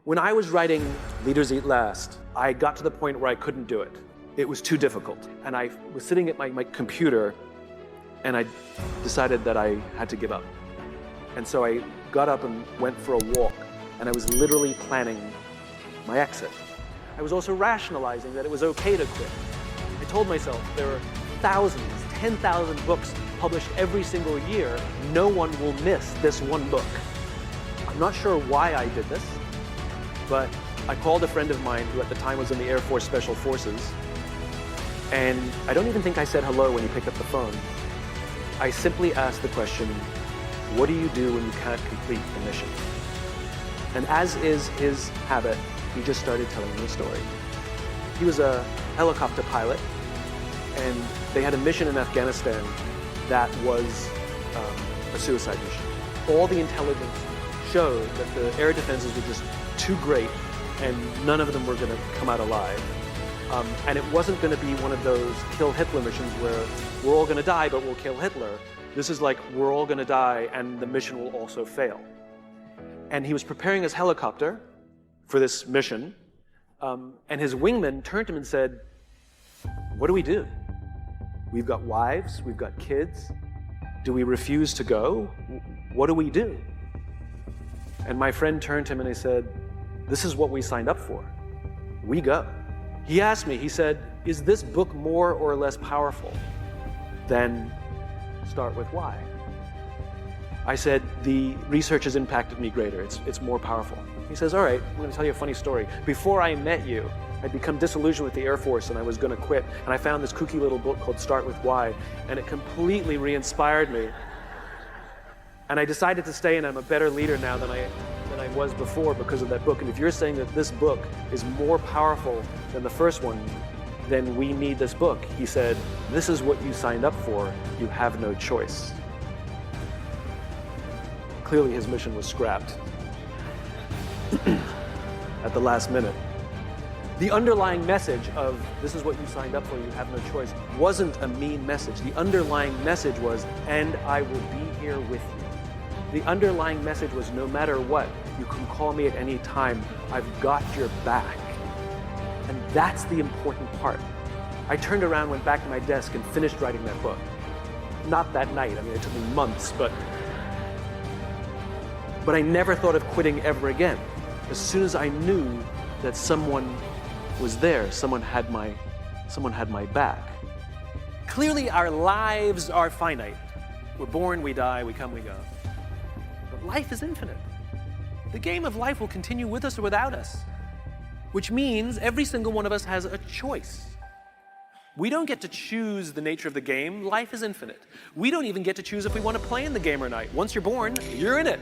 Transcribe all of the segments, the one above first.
When I was writing Leaders Eat Last, I got to the point where I couldn't do it. It was too difficult. And I was sitting at my computer and I decided that I had to give up. And so I got up and went for a walk, and I was literally planning my exit. I was also rationalizing that it was okay to quit. I told myself there are thousands, 10,000 books published every single year. No one will miss this one book. I'm not sure why I did this, but I called a friend of mine who at the time was in the Air Force Special Forces, and I don't even think I said hello when he picked up the phone. I simply asked the question, what do you do when you can't complete the mission? And as is his habit, he just started telling me a story. He was a helicopter pilot, and they had a mission in Afghanistan that was a suicide mission. All the intelligence showed that the air defenses were just too great, and none of them were going to come out alive. And it wasn't going to be one of those kill Hitler missions where we're all going to die, but we'll kill Hitler. This is like, we're all going to die, and the mission will also fail. And he was preparing his helicopter for this mission, and his wingman turned to him and said, what do we do? We've got wives, we've got kids. Do we refuse to go? What do we do? And my friend turned to him and he said, this is what we signed up for. We go. He asked me, he said, is this book more or less powerful than Start With Why? I said, the research has impacted me greater. It's more powerful. He says, all right, I'm going to tell you a funny story. Before I met you, I'd become disillusioned with the Air Force and I was going to quit. And I found this kooky little book called Start With Why, and it completely re-inspired me. And I decided to stay, and I'm a better leader now than I was before because of that book. And if you're saying that this book is more powerful than the first one, then we need this book. He said, this is what you signed up for. You have no choice. Clearly his mission was scrapped at the last minute. The underlying message of this is what you signed up for, you have no choice, wasn't a mean message. The underlying message was, and I will be here with you. The underlying message was, no matter what, you can call me at any time. I've got your back. And that's the important part. I turned around, went back to my desk, and finished writing that book. Not that night. I mean, it took me months, but I never thought of quitting ever again. As soon as I knew that someone was there, someone had my back. Clearly, our lives are finite. We're born, we die, we come, we go. But life is infinite. The game of life will continue with us or without us, which means every single one of us has a choice. We don't get to choose the nature of the game. Life is infinite. We don't even get to choose if we want to play in the game or not. Once you're born, you're in it.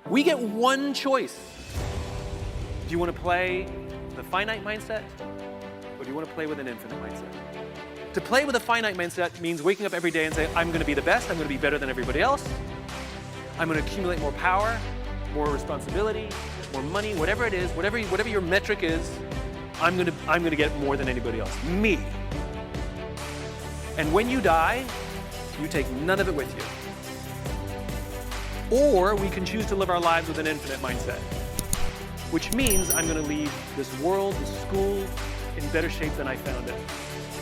We get one choice. Do you want to play the finite mindset, or do you want to play with an infinite mindset? To play with a finite mindset means waking up every day and saying, I'm going to be the best, I'm going to be better than everybody else, I'm going to accumulate more power, more responsibility, more money, whatever it is, whatever your metric is, I'm going to get more than anybody else. Me. And when you die, you take none of it with you. Or we can choose to live our lives with an infinite mindset, which means I'm going to leave this world, this school, in better shape than I found it.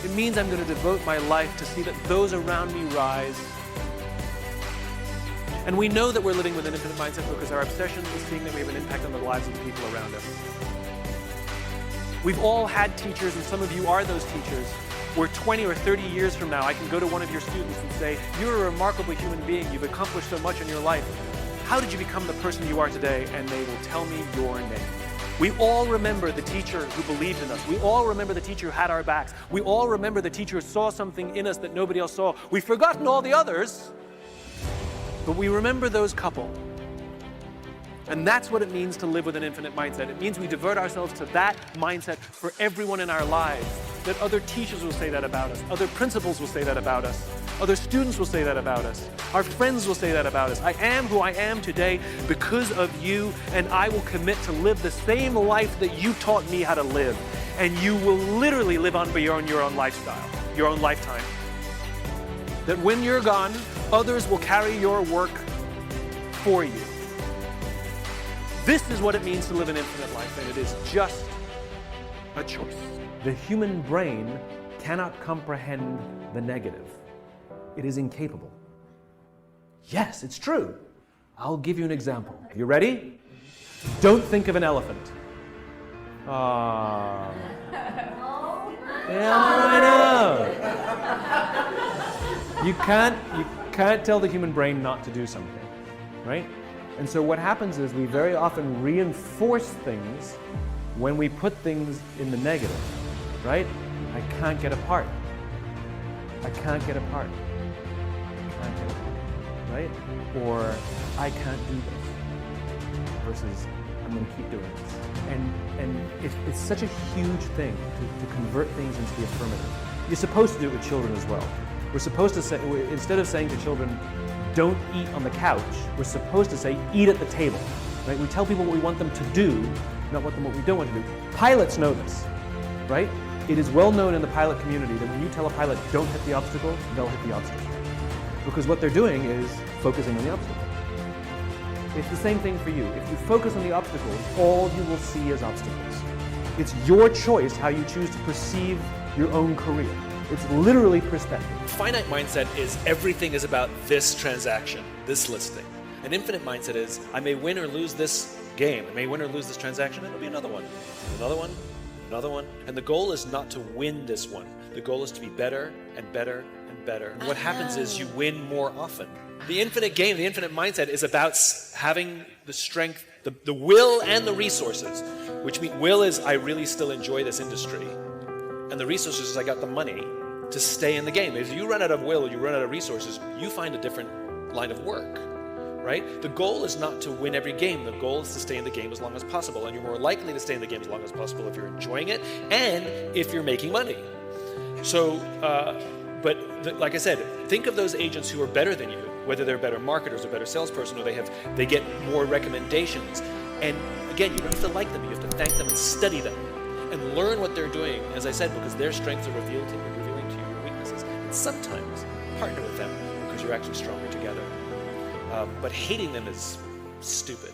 It means I'm going to devote my life to see that those around me rise. And we know that we're living with an infinite mindset because our obsession is seeing that we have an impact on the lives of the people around us. We've all had teachers, and some of you are those teachers, where 20 or 30 years from now, I can go to one of your students and say, you're a remarkable human being, you've accomplished so much in your life. How did you become the person you are today? And they will tell me your name. We all remember the teacher who believed in us. We all remember the teacher who had our backs. We all remember the teacher who saw something in us that nobody else saw. We've forgotten all the others, but we remember those couple. And that's what it means to live with an infinite mindset. It means we devote ourselves to that mindset for everyone in our lives. That other teachers will say that about us. Other principals will say that about us. Other students will say that about us. Our friends will say that about us. I am who I am today because of you, and I will commit to live the same life that you taught me how to live. And you will literally live on beyond your own lifestyle, your own lifetime. That when you're gone, others will carry your work for you. This is what it means to live an infinite life, and it is just a choice. The human brain cannot comprehend the negative. It is incapable. Yes, it's true. I'll give you an example. You ready? Don't think of an elephant. Ah. Yeah, I know. You can't tell the human brain not to do something, right? And so what happens is we very often reinforce things when we put things in the negative, right? I can't get apart. I can't get apart. I can't get apart, right? Or I can't do this versus I'm going to keep doing this. And it's such a huge thing to convert things into the affirmative. You're supposed to do it with children as well. We're supposed to say, instead of saying to children, don't eat on the couch, we're supposed to say, eat at the table. Right? We tell people what we want them to do, not what we don't want to do. Pilots know this, right? It is well known in the pilot community that when you tell a pilot, don't hit the obstacle, they'll hit the obstacle. Because what they're doing is focusing on the obstacle. It's the same thing for you. If you focus on the obstacles, all you will see is obstacles. It's your choice how you choose to perceive your own career. It's literally perspective. Finite mindset is everything is about this transaction, this listing. An infinite mindset is I may win or lose this game, I may win or lose this transaction, and it'll be another one, another one, another one. And the goal is not to win this one. The goal is to be better and better and better. And what happens is you win more often. The infinite game, the infinite mindset is about having the strength, the will and the resources, which means will is I really still enjoy this industry, and the resources is I got the money to stay in the game. If you run out of will, you run out of resources, you find a different line of work, right? The goal is not to win every game. The goal is to stay in the game as long as possible, and you're more likely to stay in the game as long as possible if you're enjoying it and if you're making money. So, like I said, think of those agents who are better than you, whether they're better marketers or better salesperson, or they get more recommendations. And again, you don't have to like them, you have to thank them and study them and learn what they're doing, as I said, because their strengths are revealing to you your weaknesses. And sometimes partner with them because you're actually stronger together. But hating them is stupid.